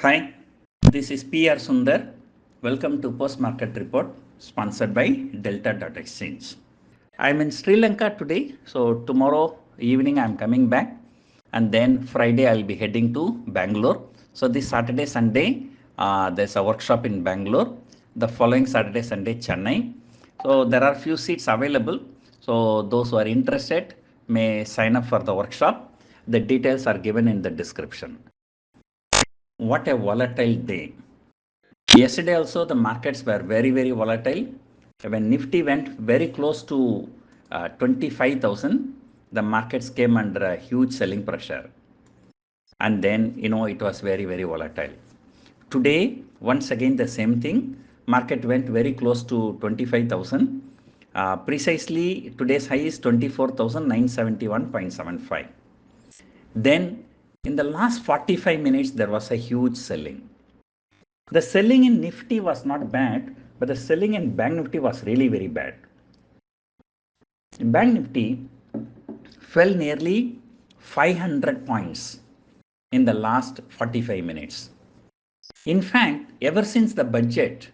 Hi, this is PR Sundar. Welcome to Post Market Report sponsored by Delta.Exchange. I'm in Sri Lanka today, so tomorrow evening I'm coming back, and then Friday I'll be heading to Bangalore. So this Saturday, Sunday, there's a workshop in Bangalore. The following Saturday, Sunday, Chennai. So there are few seats available. So those who are interested may sign up for the workshop. The details are given in the description. What a volatile day. Yesterday also the markets were very volatile. When Nifty went very close to 25,000, the markets came under a huge selling pressure. And then, it was very volatile. Today, once again, the same thing. Market went very close to 25,000. Precisely, today's high is 24,971.75. Then, in the last 45 minutes, there was a huge selling. The selling in Nifty was not bad, but the selling in Bank Nifty was really very bad. Bank Nifty fell nearly 500 points in the last 45 minutes. In fact, ever since the budget,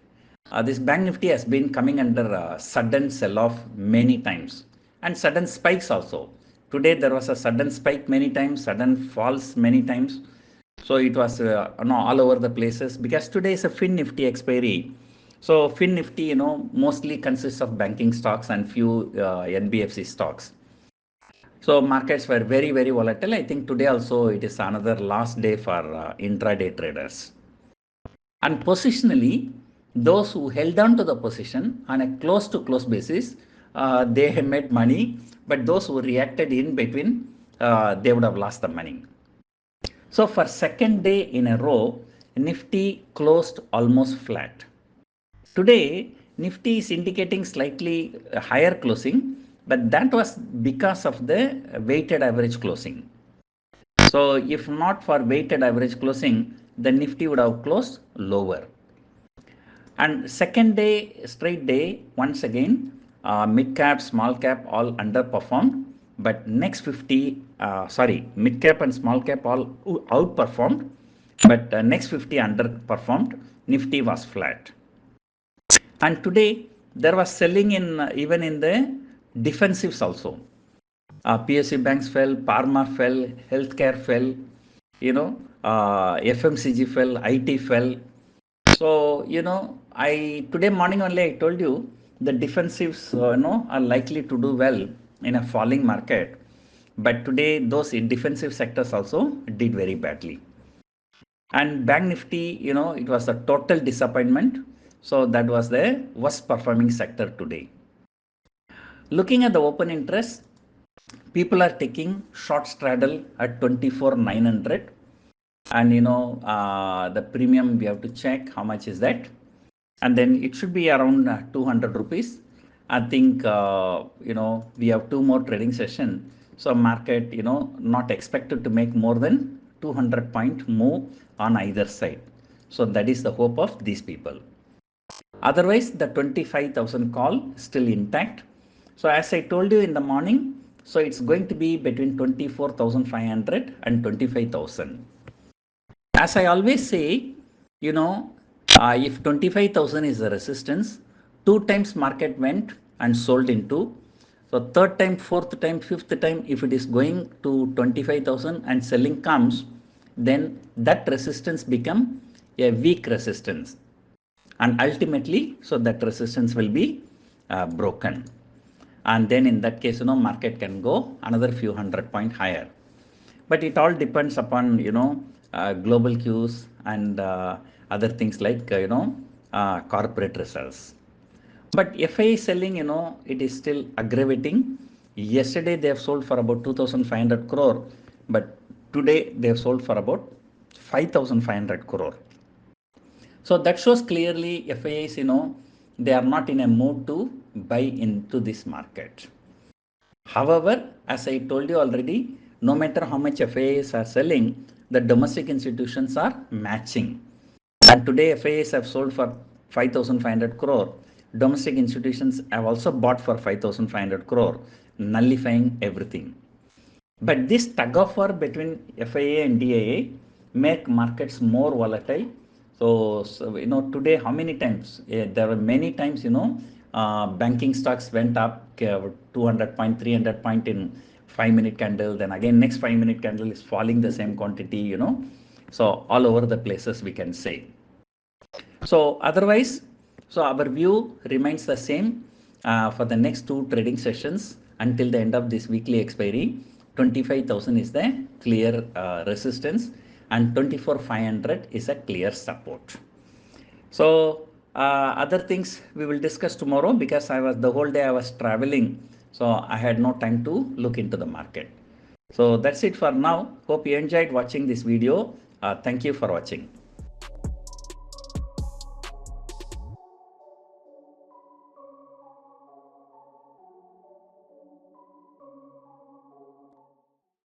this Bank Nifty has been coming under a sudden sell-off many times and sudden spikes also. Today there was a sudden spike many times, sudden falls many times. So it was all over the places because today is a Fin Nifty expiry. So Fin Nifty, mostly consists of banking stocks and few NBFC stocks. So markets were very volatile. I think today also it is another last day for intraday traders. And positionally, those who held on to the position on a close to close basis, they made money. But those who reacted in between, they would have lost the money. So for second day in a row, Nifty closed almost flat. Today, Nifty is indicating slightly higher closing, but that was because of the weighted average closing. So if not for weighted average closing, the Nifty would have closed lower. And second day, straight day, once again, mid cap, small cap all underperformed. But next 50, mid cap and small cap all outperformed. But next 50 underperformed. Nifty was flat. And today there was selling in even in the defensives also. PSU banks fell, Pharma fell, healthcare fell, FMCG fell, IT fell. So, today morning only I told you the defensives, are likely to do well in a falling market. But today those defensive sectors also did very badly. And Bank Nifty, it was a total disappointment. So that was the worst performing sector today. Looking at the open interest, people are taking short straddle at 24,900. And the premium we have to check how much is that, and then it should be around 200 rupees. I think we have two more trading session, so market not expected to make more than 200 point move on either side. So that is the hope of these people. Otherwise the 25,000 call still intact. So as I told you in the morning, so it's going to be between 24,500 and 25,000. As I always say, if 25,000 is the resistance, 2 times market went and sold into. So third time, fourth time, fifth time, if it is going to 25,000 and selling comes, then that resistance become a weak resistance. And ultimately, so that resistance will be broken. And then in that case, market can go another few 100 point higher. But it all depends upon, global cues and other things like, corporate results. But FII selling, it is still aggravating. Yesterday they have sold for about 2,500 crore, but today they have sold for about 5,500 crore. So that shows clearly FIIs, they are not in a mood to buy into this market. However, as I told you already, no matter how much FIIs are selling, the domestic institutions are matching. And today FIIs have sold for 5,500 crore. Domestic institutions have also bought for 5,500 crore, nullifying everything. But this tug of war between FII and DII, make markets more volatile. So you know, today how many times? There were many times, you know, banking stocks went up 200 point, 300 point in 5-minute candle. Then again, next 5-minute candle is falling the same quantity, you know. So all over the places we can say. So otherwise, so our view remains the same for the next two trading sessions until the end of this weekly expiry. 25,000 is the clear resistance and 24,500 is a clear support. So other things we will discuss tomorrow because I was the whole day I was traveling, so I had no time to look into the market. So that's it for now. Hope you enjoyed watching this video. Thank you for watching.